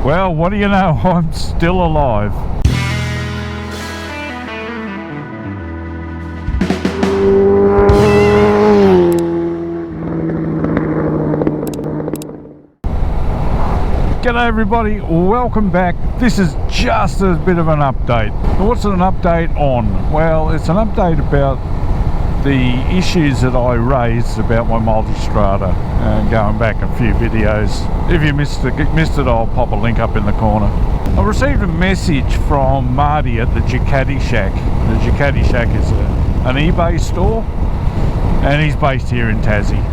Well, what do you know? I'm still alive. G'day everybody, welcome back. This is just a bit of an update. What's an update on? Well, it's an update about the issues that I raised about my Multistrada, and going back a few videos. If you missed it, I'll pop a link up in the corner. I received a message from Marty at the DUCATI Shack. The DUCATI Shack is an eBay store, and he's based here in Tassie.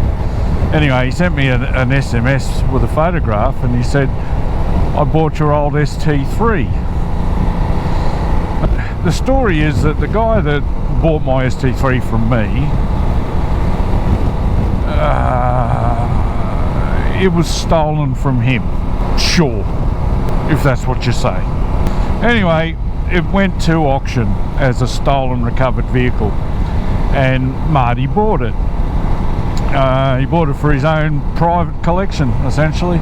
Anyway, he sent me an SMS with a photograph, and he said, I bought your old ST3. The story is that the guy that bought my ST3 from me, it was stolen from him. Sure, if that's what you say. Anyway, it went to auction as a stolen, recovered vehicle, and Marty bought it. He bought it for his own private collection, essentially,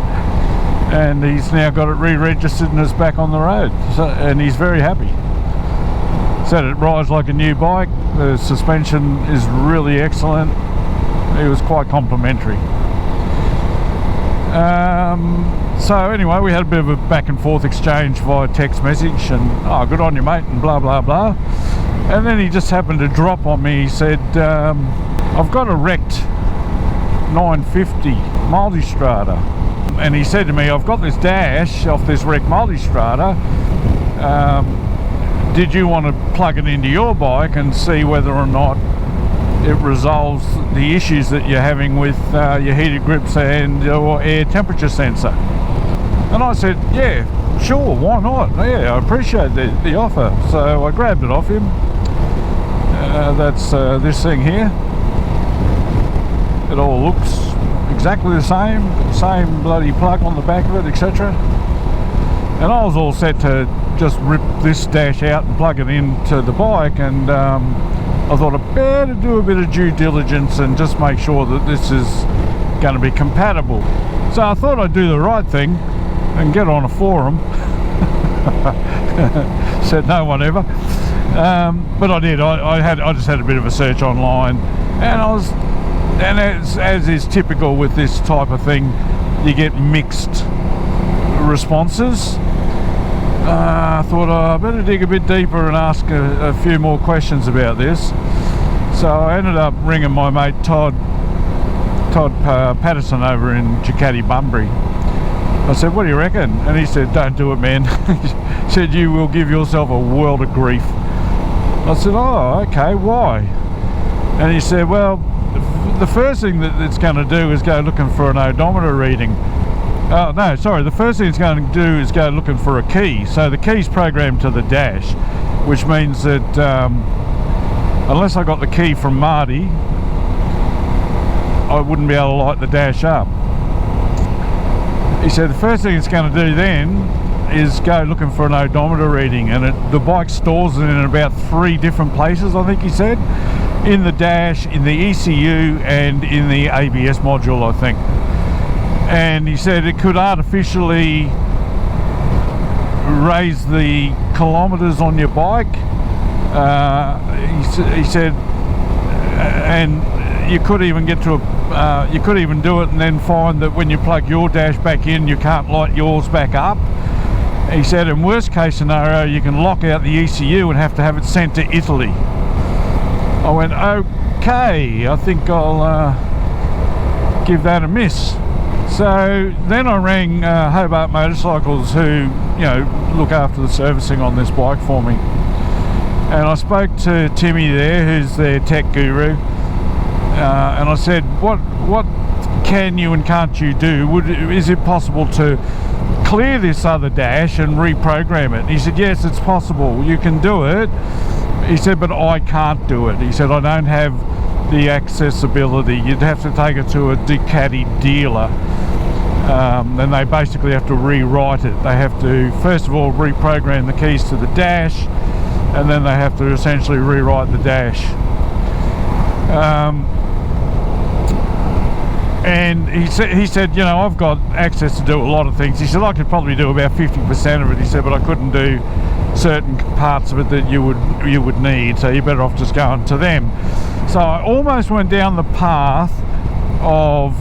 and he's now got it re-registered and is back on the road, and he's very happy. Said it rides like a new bike, the suspension is really excellent. He was quite complimentary. So anyway, we had a bit of a back and forth exchange via text message, and oh, good on you mate, and blah blah blah. And then he just happened to drop on me. He said, I've got a wrecked 950 Multistrada, and he said to me, I've got this dash off this wrecked Multistrada, did you want to plug it into your bike and see whether or not it resolves the issues that you're having with your heated grips and your air temperature sensor? And I said, yeah, sure, why not? Yeah, I appreciate the offer. So I grabbed it off him. That's this thing here. It all looks exactly the same bloody plug on the back of it, etc. And I was all set to just rip this dash out and plug it into the bike, and I thought I'd better do a bit of due diligence and just make sure that this is going to be compatible. So I thought I'd do the right thing and get on a forum. Said no one ever, but I did. I just had a bit of a search online, and as is typical with this type of thing, you get mixed responses. I thought I better dig a bit deeper and ask a few more questions about this. So I ended up ringing my mate Todd Patterson over in DUCATI Bunbury. I said, what do you reckon? And he said, don't do it, man. He said, you will give yourself a world of grief. I said, oh, okay, why? And he said, well, the first thing that it's going to do is go looking for an odometer reading. No, sorry, the first thing it's going to do is go looking for a key. So the key's programmed to the dash, which means that unless I got the key from Marty, I wouldn't be able to light the dash up. He said the first thing it's going to do then is go looking for an odometer reading, and the bike stores it in about 3 different places, I think he said. In the dash, in the ECU, and in the ABS module, I think. And he said it could artificially raise the kilometers on your bike. He said, and you could even get to you could even do it and then find that when you plug your dash back in, you can't light yours back up. He said in worst case scenario, you can lock out the ECU and have to have it sent to Italy. I went, okay, I think I'll give that a miss. So then I rang Hobart Motorcycles, who, you know, look after the servicing on this bike for me. And I spoke to Timmy there, who's their tech guru, and I said, what can you and can't you do? Is it possible to clear this other dash and reprogram it? He said, yes, it's possible, you can do it. He said, but I can't do it. He said, I don't have the accessibility. You'd have to take it to a DUCATI dealer. And they basically have to rewrite it. They have to, first of all, reprogram the keys to the dash, and then they have to essentially rewrite the dash. And he said, you know, I've got access to do a lot of things. He said I could probably do about 50% of it. He said, but I couldn't do certain parts of it that you would need, so you're better off just going to them. So I almost went down the path of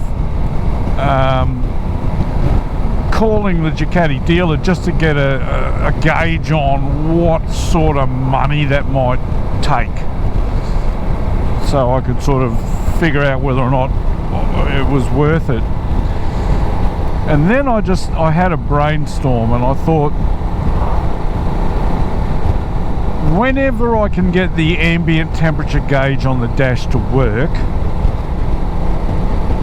calling the Ducati dealer just to get a gauge on what sort of money that might take, so I could sort of figure out whether or not it was worth it. And then I had a brainstorm, and I thought, whenever I can get the ambient temperature gauge on the dash to work,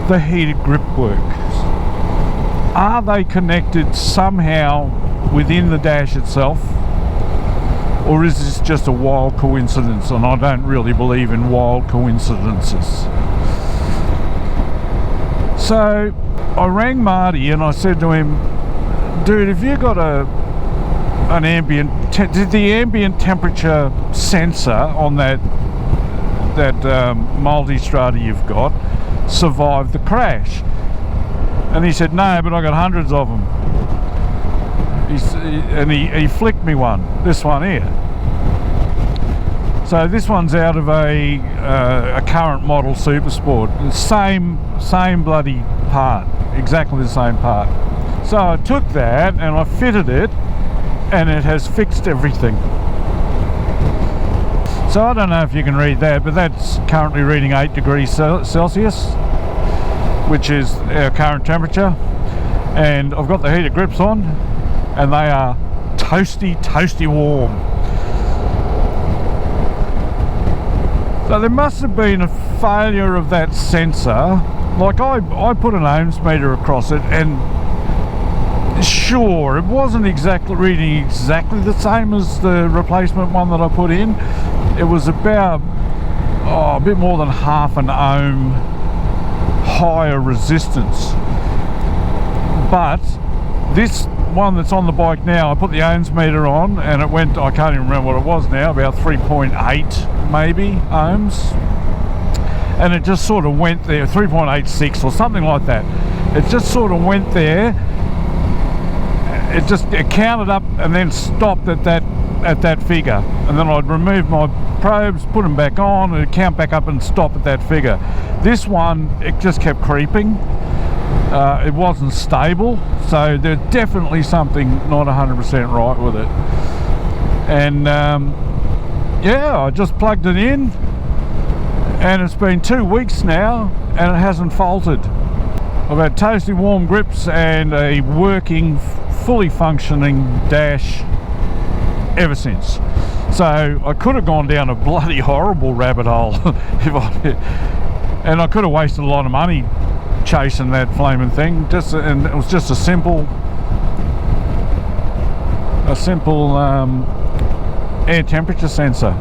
the heated grip works. Are they connected somehow within the dash itself, or is this just a wild coincidence? And I don't really believe in wild coincidences. So I rang Marty and I said to him, dude, have you got an ambient, did the ambient temperature sensor on that Multistrada you've got survive the crash? And he said, no, but I got hundreds of them. He flicked me one, this one here. So this one's out of a current model Super Sport. The same bloody part, exactly the same part. So I took that and I fitted it, and it has fixed everything. So I don't know if you can read that, but that's currently reading 8 degrees Celsius, which is our current temperature. And I've got the heated grips on, and they are toasty warm. So there must have been a failure of that sensor. Like I put an ohms meter across it, and sure, it wasn't exactly reading exactly the same as the replacement one that I put in. It was about a bit more than half an ohm higher resistance. But this one that's on the bike now, I put the ohms meter on and it went, I can't even remember what it was now, about 3.8 maybe ohms, and it just sort of went there, 3.86 or something like that. It just sort of went there. It counted up and then stopped at that figure, and then I'd remove my probes, put them back on, and it'd count back up and stop at that figure. This one, it just kept creeping. It wasn't stable, so there's definitely something not 100% right with it. And yeah, I just plugged it in, and it's been 2 weeks now and it hasn't faltered. I've had toasty warm grips and a working, fully functioning dash ever since. So I could have gone down a bloody horrible rabbit hole and I could have wasted a lot of money chasing that flaming thing. And it was just a simple air temperature sensor.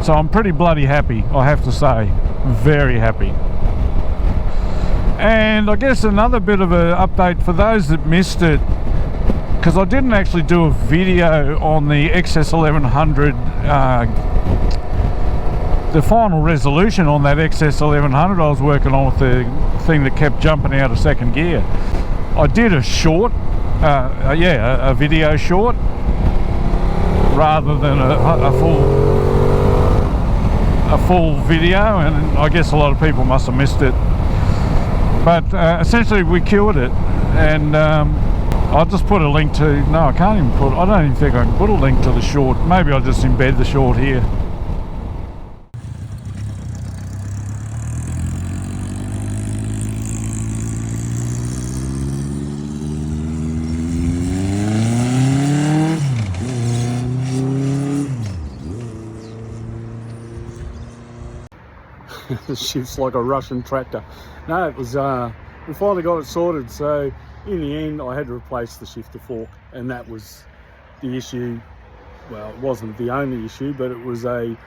So I'm pretty bloody happy, I have to say, very happy. And I guess another bit of an update for those that missed it, because I didn't actually do a video on the XS1100, the final resolution on that XS1100 I was working on with the thing that kept jumping out of second gear. I did a short, a video short, rather than a full video, and I guess a lot of people must have missed it. But essentially we cured it, and I'll just put a link to, no, I can't even put, I don't even think I can put a link to the short. Maybe I'll just embed the short here. It shifts like a Russian tractor. No, it was, we finally got it sorted. So in the end, I had to replace the shifter fork, and that was the issue. Well, it wasn't the only issue, but it was an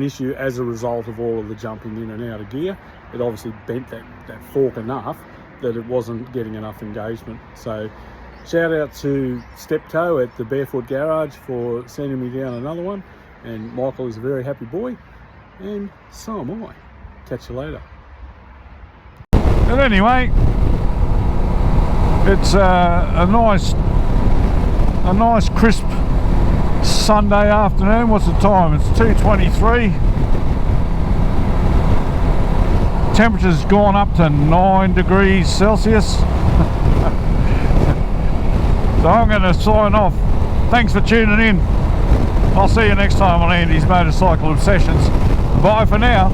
issue as a result of all of the jumping in and out of gear. It obviously bent that fork enough that it wasn't getting enough engagement. So shout out to Steptoe at the Barefoot Garage for sending me down another one, and Michael is a very happy boy, and so am I. catch you later. But anyway, it's a nice crisp Sunday afternoon. What's the time? It's 2:23. Temperature's gone up to 9 degrees Celsius. So I'm going to sign off. Thanks for tuning in. I'll see you next time on Andy's Motorcycle Obsessions. Bye for now.